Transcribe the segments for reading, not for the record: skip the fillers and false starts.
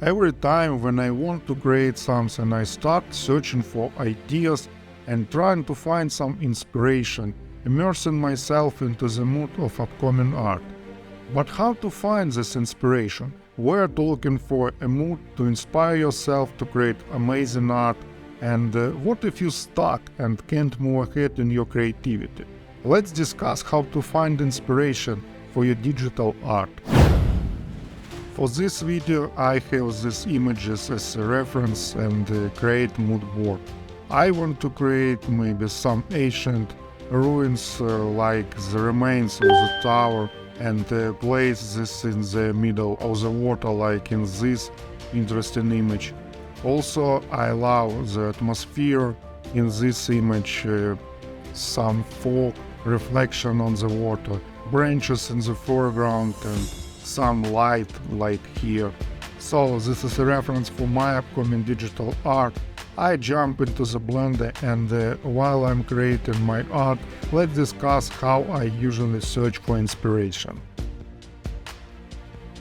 Every time when I want to create something, I start searching for ideas and trying to find some inspiration, immersing myself into the mood of upcoming art. But how to find this inspiration? Where to looking for a mood to inspire yourself to create amazing art? And what if you're stuck and can't move ahead in your creativity? Let's discuss how to find inspiration for your digital art. For this video I have these images as a reference and create mood board. I want to create maybe some ancient ruins like the remains of the tower and place this in the middle of the water like in this interesting image. Also I love the atmosphere in this image, some fog, reflection on the water, branches in the foreground and some light like here. So this is a reference for my upcoming digital art. I jump into the Blender and while I'm creating my art, let's discuss how I usually search for inspiration.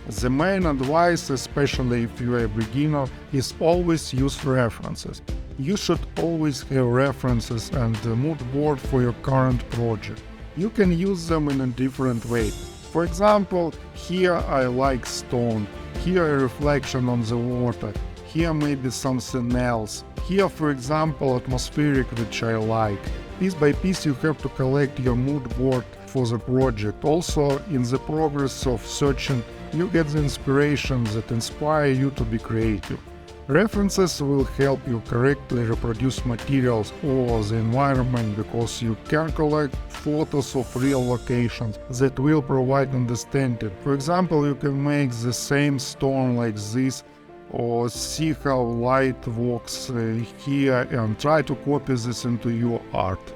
The main advice, especially if you're a beginner, is always use references. You should always have references and a mood board for your current project. You can use them in a different way. For example, here I like stone, here a reflection on the water, here maybe something else, here for example atmospheric which I like. Piece by piece you have to collect your mood board for the project. Also in the progress of searching you get the inspirations that inspire you to be creative. References will help you correctly reproduce materials or the environment because you can collect photos of real locations that will provide understanding. For example, you can make the same stone like this or see how light works here and try to copy this into your art.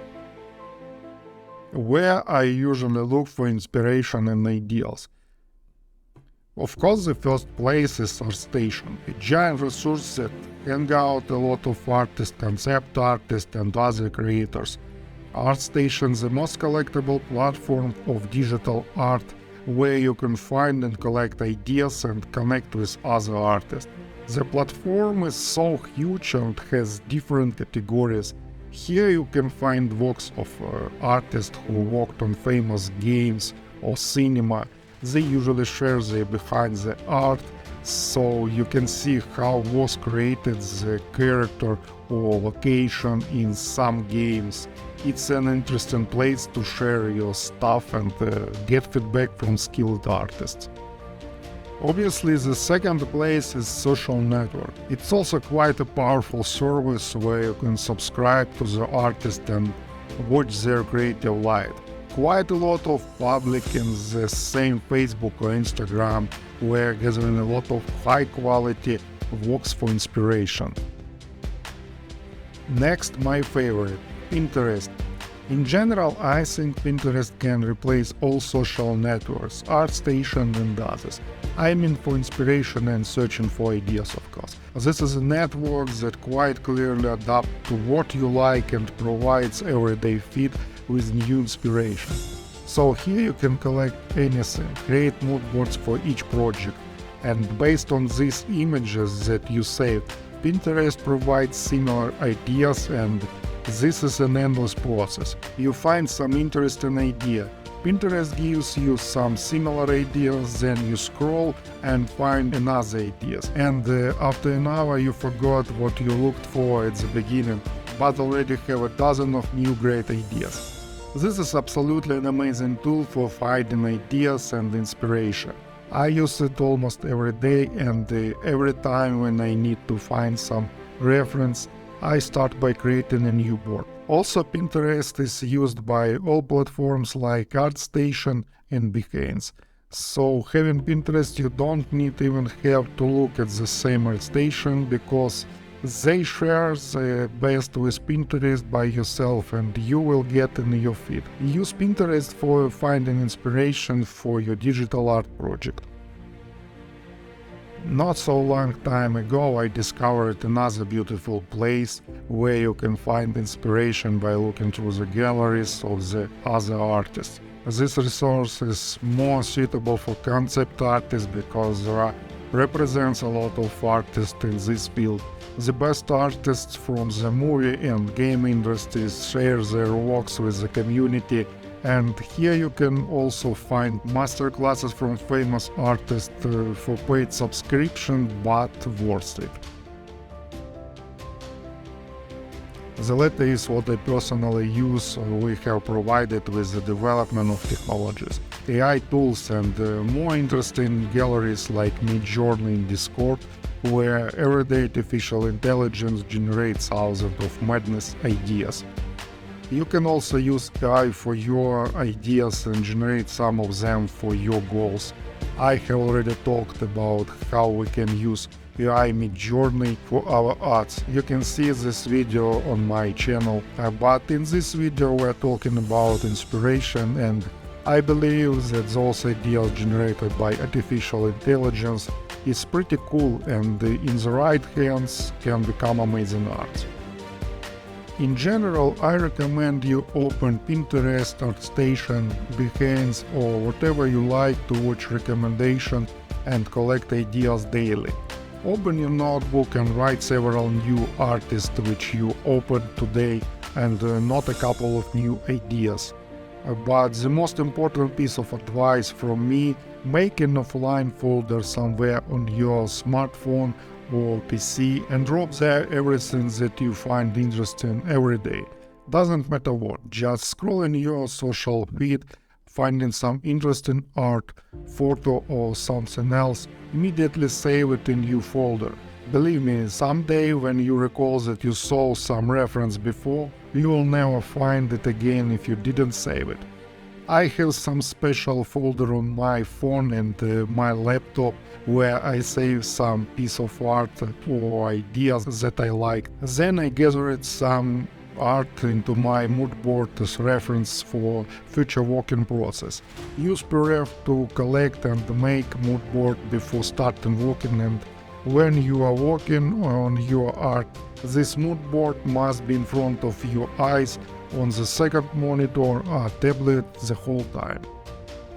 Where I usually look for inspiration and ideas. Of course, the first place is ArtStation, a giant resource that hang out a lot of artists, concept artists and other creators. ArtStation is the most collectible platform of digital art where you can find and collect ideas and connect with other artists. The platform is so huge and has different categories. Here you can find works of artists who worked on famous games or cinema. They usually share their behind the art, so you can see how was created the character or location in some games. It's an interesting place to share your stuff and get feedback from skilled artists. Obviously, the second place is social network. It's also quite a powerful service where you can subscribe to the artist and watch their creative life. Quite a lot of public in the same Facebook or Instagram where gathering a lot of high quality works for inspiration. Next, my favorite, Pinterest. In general, I think Pinterest can replace all social networks, ArtStation and others. I mean for inspiration and searching for ideas, of course. This is a network that quite clearly adapts to what you like and provides everyday feed with new inspiration. So here you can collect anything, create mood boards for each project, and based on these images that you saved, Pinterest provides similar ideas and this is an endless process. You find some interesting idea, Pinterest gives you some similar ideas, then you scroll and find another ideas. And after an hour you forgot what you looked for at the beginning, but already have a dozen of new great ideas. This is absolutely an amazing tool for finding ideas and inspiration. I use it almost every day and every time when I need to find some reference, I start by creating a new board. Also, Pinterest is used by all platforms like ArtStation and Behance. So having Pinterest, you don't need even have to look at the same ArtStation because they share the best with Pinterest by yourself and you will get in your feed. Use Pinterest for finding inspiration for your digital art project. Not so long time ago I discovered another beautiful place where you can find inspiration by looking through the galleries of the other artists. This resource is more suitable for concept artists because there are represents a lot of artists in this field. The best artists from the movie and game industries share their works with the community, and here you can also find masterclasses from famous artists for paid subscription, but worth it. The latter is what I personally use. We have provided with the development of technologies, AI tools, and more interesting galleries like Midjourney in Discord, where everyday artificial intelligence generates thousands of madness ideas. You can also use AI for your ideas and generate some of them for your goals. I have already talked about how we can use AI Midjourney for our arts. You can see this video on my channel, but in this video we're talking about inspiration, and I believe that those ideas generated by artificial intelligence is pretty cool and in the right hands can become amazing art. In general, I recommend you open Pinterest, ArtStation, Behance or whatever you like to watch recommendations and collect ideas daily. Open your notebook and write several new artists which you opened today and not a couple of new ideas. But the most important piece of advice from me, make an offline folder somewhere on your smartphone or PC and drop there everything that you find interesting every day. Doesn't matter what, just scroll in your social feed, finding some interesting art, photo or something else, immediately save it in your folder. Believe me, someday when you recall that you saw some reference before, you will never find it again if you didn't save it. I have some special folder on my phone and my laptop where I save some piece of art or ideas that I like. Then I gathered some art into my mood board as reference for future working process. Use PDF to collect and make mood board before starting working, and when you are working on your art, this mood board must be in front of your eyes on the second monitor or tablet the whole time.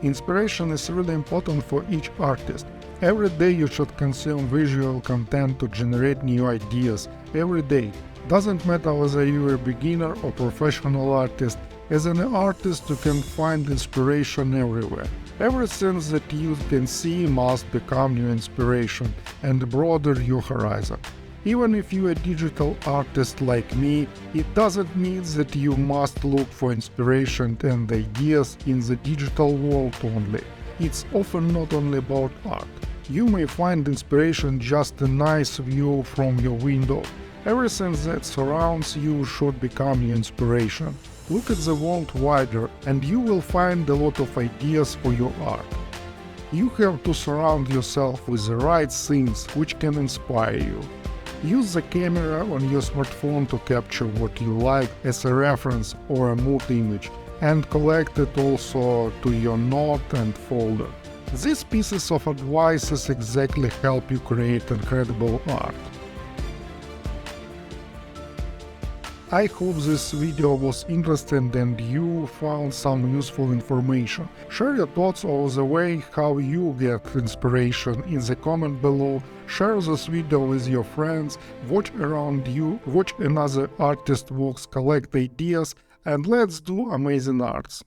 Inspiration is really important for each artist. Every day you should consume visual content to generate new ideas. Every day. Doesn't matter whether you're a beginner or professional artist, as an artist you can find inspiration everywhere. Everything that you can see must become your inspiration and broaden your horizon. Even if you're a digital artist like me, it doesn't mean that you must look for inspiration and ideas in the digital world only. It's often not only about art. You may find inspiration just a nice view from your window. Everything that surrounds you should become your inspiration. Look at the world wider and you will find a lot of ideas for your art. You have to surround yourself with the right things which can inspire you. Use the camera on your smartphone to capture what you like as a reference or a mood image, and collect it also to your note and folder. These pieces of advice exactly help you create incredible art. I hope this video was interesting and you found some useful information. Share your thoughts on the way how you get inspiration in the comment below. Share this video with your friends, watch around you, watch another artist works, collect ideas, and let's do amazing arts.